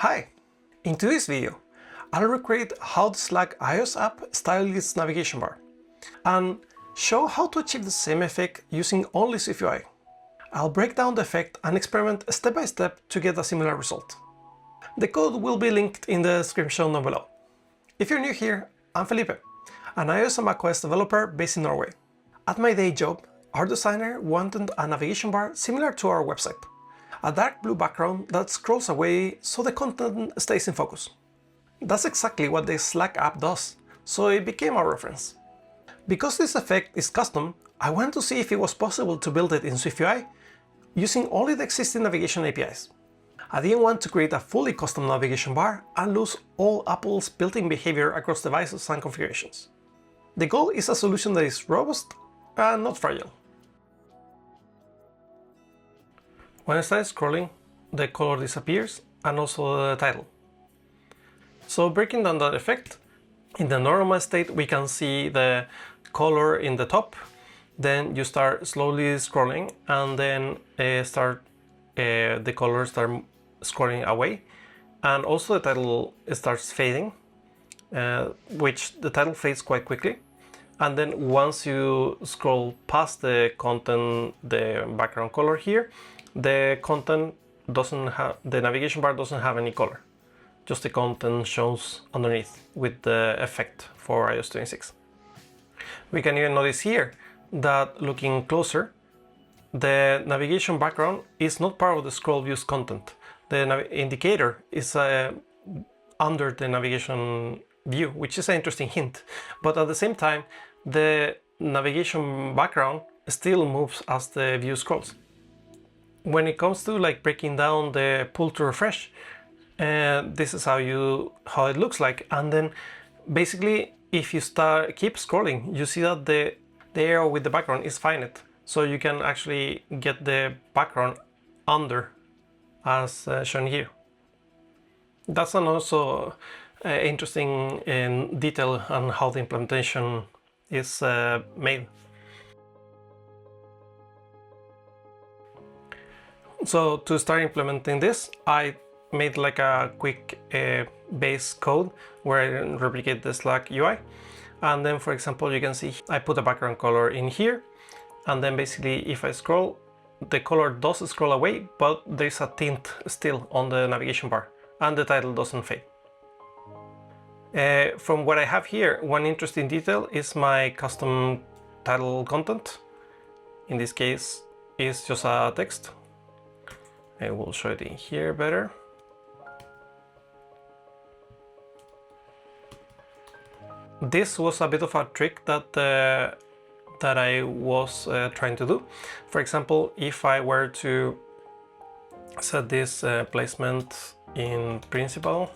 Hi! In today's video, I'll recreate how the Slack iOS app styles its navigation bar and show how to achieve the same effect using only SwiftUI. I'll break down the effect and experiment step by step to get a similar result. The code will be linked in the description down below. If you're new here, I'm Felipe, an iOS and macOS developer based in Norway. At my day job, our designer wanted a navigation bar similar to our website. A dark blue background that scrolls away so the content stays in focus. That's exactly what the Slack app does, so it became our reference. Because this effect is custom, I wanted to see if it was possible to build it in SwiftUI using only the existing navigation APIs. I didn't want to create a fully custom navigation bar and lose all Apple's built-in behavior across devices and configurations. The goal is a solution that is robust and not fragile. When I start scrolling, the color disappears and also the title. So breaking down that effect, in the normal state we can see the color in the top, then you start slowly scrolling and then the colors start scrolling away, and also the title starts fading, which the title fades quite quickly. And then once you scroll past the content, the background color here, the content doesn't have, the navigation bar doesn't have any color. Just the content shows underneath with the effect for iOS 26. We can even notice here that looking closer, the navigation background is not part of the scroll views content. The indicator is under the navigation view, which is an interesting hint. But at the same time, the navigation background still moves as the view scrolls. When it comes to like breaking down the pull to refresh, this is how it looks like. And then basically, if you keep scrolling, you see that the arrow with the background is finite, so you can actually get the background under as shown here. That's an also interesting detail on how the implementation is made. So to start implementing this, I made like a quick base code where I replicate the Slack UI. And then, for example, you can see I put a background color in here. And then basically if I scroll, the color does scroll away, but there's a tint still on the navigation bar and the title doesn't fade. From what I have here, one interesting detail is my custom title content. In this case, it's just a text. I will show it in here better. This was a bit of a trick that I was trying to do. For example, if I were to set this placement in principal,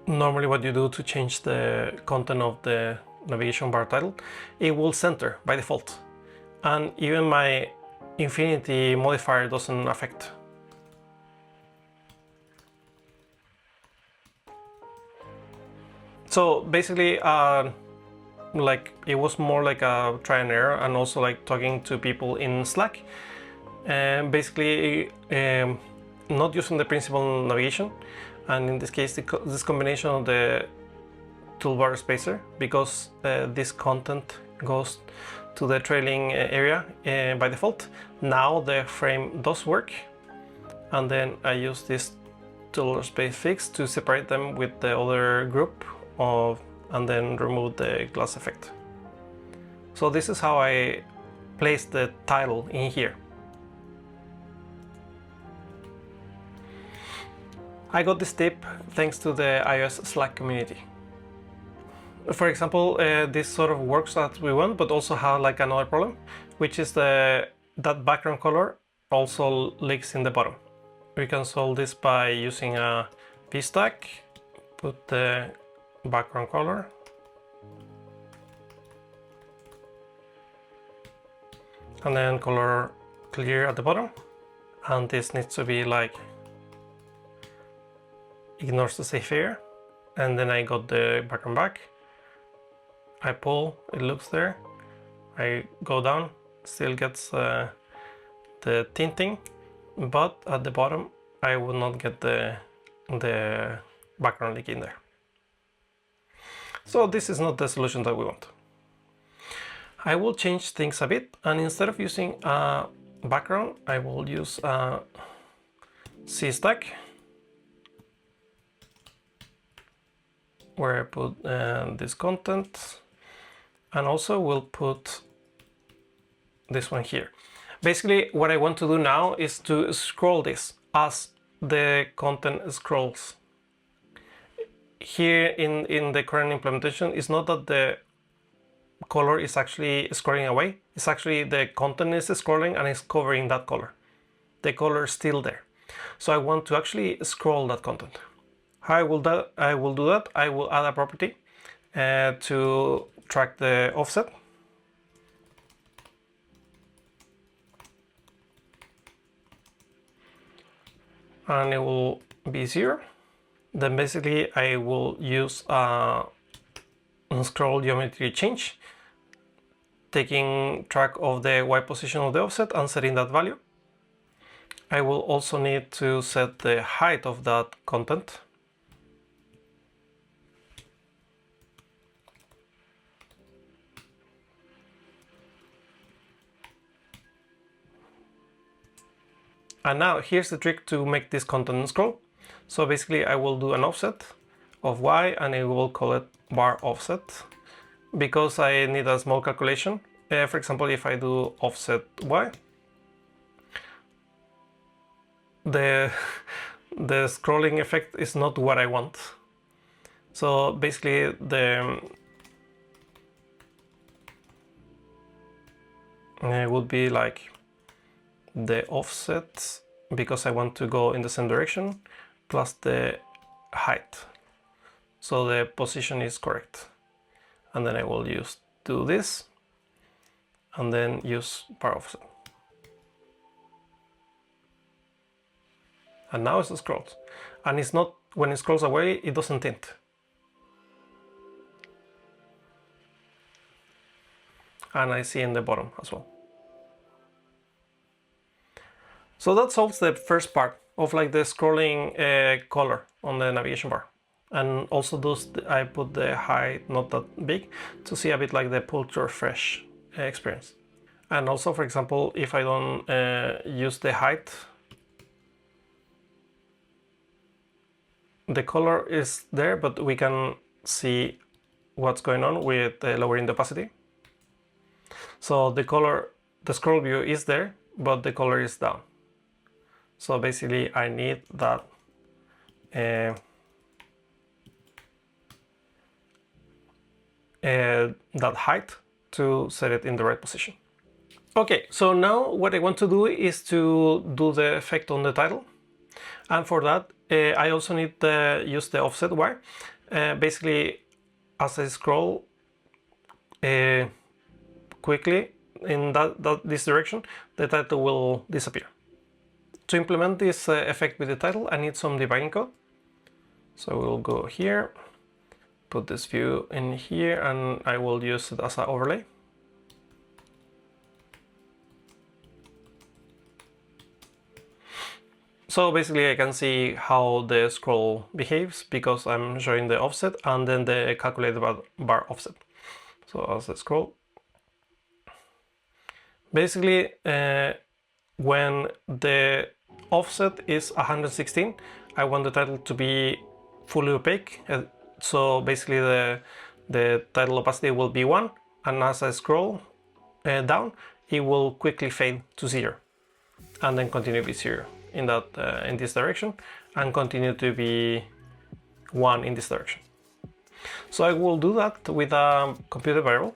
normally what you do to change the content of the navigation bar title, it will center by default. And even my infinity modifier doesn't affect. So basically, like it was more like a try and error, and also like talking to people in Slack, and basically not using the principal navigation, and in this case this combination of the toolbar spacer, because this content goes to the trailing area by default. Now the frame does work, and then I use this toolbar space fix to separate them with the other group and then remove the glass effect. So this is how I place the title in here. I got this tip thanks to the iOS Slack community. For example, this sort of works as we want, but also have like another problem, which is that background color also leaks in the bottom. We can solve this by using a vstack, put the background color, and then color clear at the bottom, and this needs to be like ignores the safe area. And then I got the background back, I pull, it looks there, I go down, still gets the tinting, but at the bottom I will not get the the background link in there. So this is not the solution that we want. I will change things a bit, and instead of using a background, I will use a C stack, where I put this content, and also we'll put this one here. Basically, what I want to do now is to scroll this as the content scrolls. Here in the current implementation, it's not that the color is actually scrolling away, it's actually the content is scrolling and it's covering that color. The color is still there. So I want to actually scroll that content. How I will do that, I will add a property to track the offset. And it will be 0. Then basically I will use a scroll geometry change, taking track of the Y position of the offset and setting that value. I will also need to set the height of that content. And now here's the trick to make this content scroll. So basically I will do an offset of Y and I will call it bar offset, because I need a small calculation. For example, if I do offset Y, the scrolling effect is not what I want. So basically it would be like the offset, because I want to go in the same direction, plus the height, so the position is correct. And then I will do this and then use bar offset. And now it scrolls, and it's not, when it scrolls away it doesn't tint. And I see in the bottom as well. So that solves the first part of like the scrolling color on the navigation bar. And also I put the height not that big to see a bit like the pull to refresh experience. And also, for example, if I don't use the height, the color is there, but we can see what's going on with lowering the opacity. So the scroll view is there, but the color is down. So basically I need that that height to set it in the right position. Okay, so now what I want to do is to do the effect on the title. And for that, I also need to use the offset Y. Basically, as I scroll quickly in this direction, the title will disappear. To implement this effect with the title, I need some debugging code. So we'll go here, put this view in here, and I will use it as an overlay. So basically I can see how the scroll behaves because I'm showing the offset and then the calculated bar offset. So as I scroll, basically when the offset is 116, I want the title to be fully opaque. So basically the title opacity will be 1, and as I scroll down, it will quickly fade to 0, and then continue to be 0 in this direction, and continue to be 1 in this direction. So I will do that with a computed variable.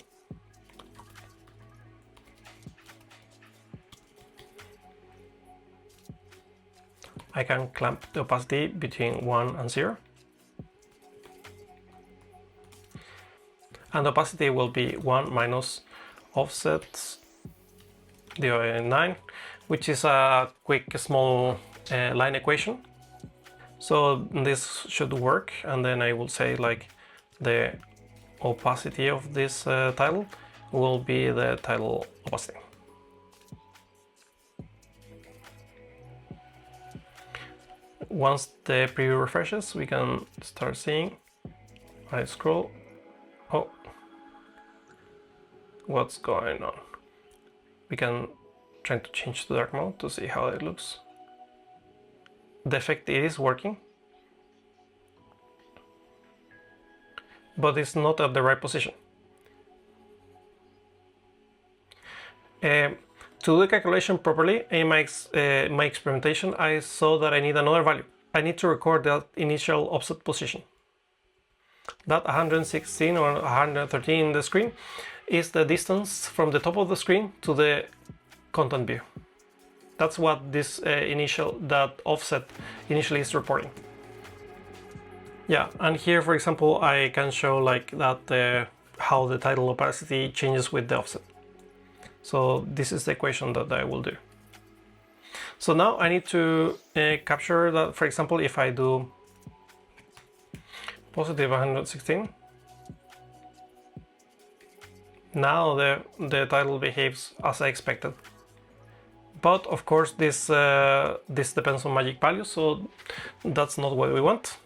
I can clamp the opacity between 1 and 0. And the opacity will be 1 minus offset divided by 9, which is a quick small line equation. So this should work, and then I will say like the opacity of this title will be the title opacity. once the preview refreshes, we can start seeing. I scroll. Oh, what's going on? We can try to change to dark mode to see how it looks. The effect is working, but it's not at the right position. To do the calculation properly in my experimentation, I saw that I need another value. I need to record that initial offset position. That 116 or 113 in the screen is the distance from the top of the screen to the content view. That's what this that offset initially is reporting. Yeah, and here, for example, I can show like that how the title opacity changes with the offset. So this is the equation that I will do. So now I need to capture that, for example, if I do positive 116, now the title behaves as I expected. But of course this depends on magic values, so that's not what we want.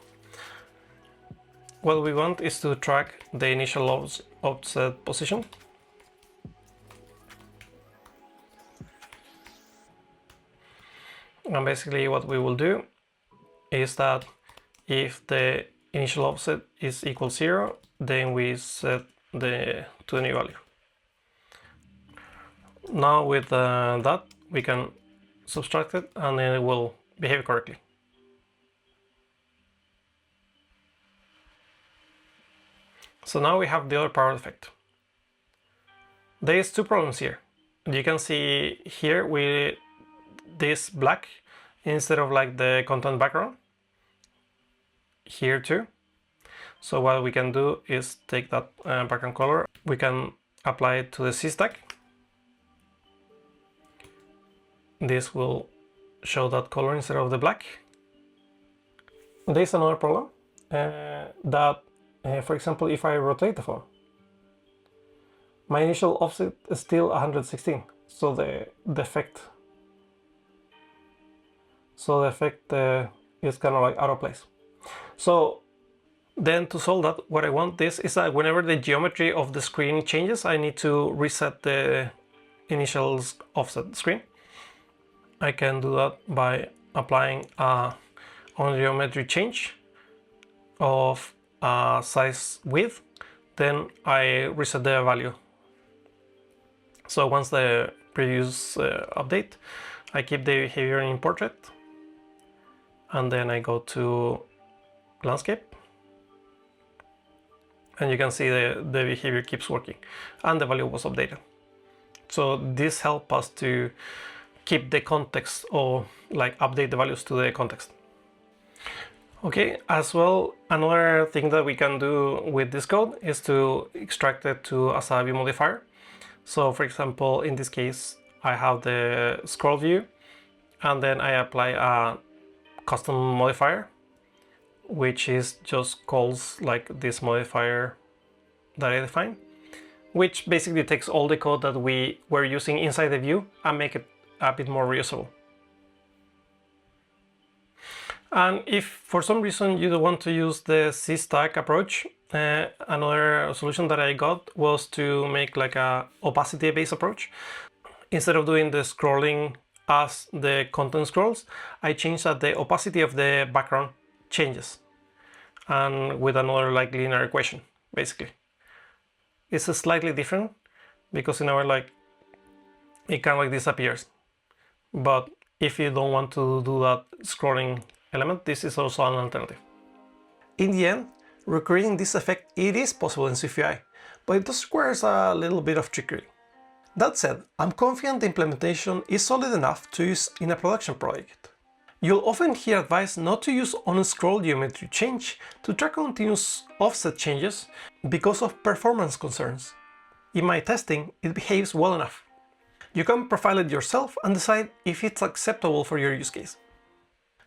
What we want is to track the initial offset position. And basically what we will do is that if the initial offset is equal 0, then we set to the new value. Now with that, we can subtract it and then it will behave correctly. So now we have the other part effect. There is two problems here. You can see here with this black instead of like the content background here too. So what we can do is take that background color, we can apply it to the C stack. This will show that color instead of the black. There's another problem for example, if I rotate the phone, my initial offset is still 116, so the effect is kind of like out of place. So then to solve that, what I want is that whenever the geometry of the screen changes, I need to reset the initial offset screen. I can do that by applying a on geometry change of size width, then I reset the value. So once the previous update, I keep the behavior in portrait, and then I go to landscape, and you can see the behavior keeps working and the value was updated. So this helps us to keep the context or like update the values to the context. Okay, as well, another thing that we can do with this code is to extract it as a ViewModifier. So for example, in this case, I have the scroll view, and then I apply a custom modifier, which is just calls like this modifier that I define, which basically takes all the code that we were using inside the view and make it a bit more reusable. And if for some reason you don't want to use the C-stack approach, another solution that I got was to make like a opacity-based approach. Instead of doing the scrolling as the content scrolls, I changed that the opacity of the background changes, and with another like linear equation, basically. It's slightly different because in our like it kind of like disappears. But if you don't want to do that scrolling element, this is also an alternative. In the end, recreating this effect, it is possible in SwiftUI, but it does require a little bit of trickery. That said, I'm confident the implementation is solid enough to use in a production project. You'll often hear advice not to use on-scroll geometry change to track continuous offset changes because of performance concerns. In my testing, it behaves well enough. You can profile it yourself and decide if it's acceptable for your use case.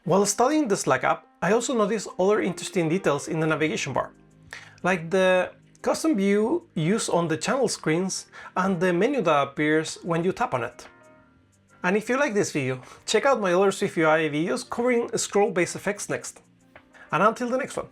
While studying the Slack app, I also noticed other interesting details in the navigation bar, like the custom view used on the channel screens and the menu that appears when you tap on it. And if you like this video, check out my other SwiftUI videos covering scroll-based effects next. And until the next one.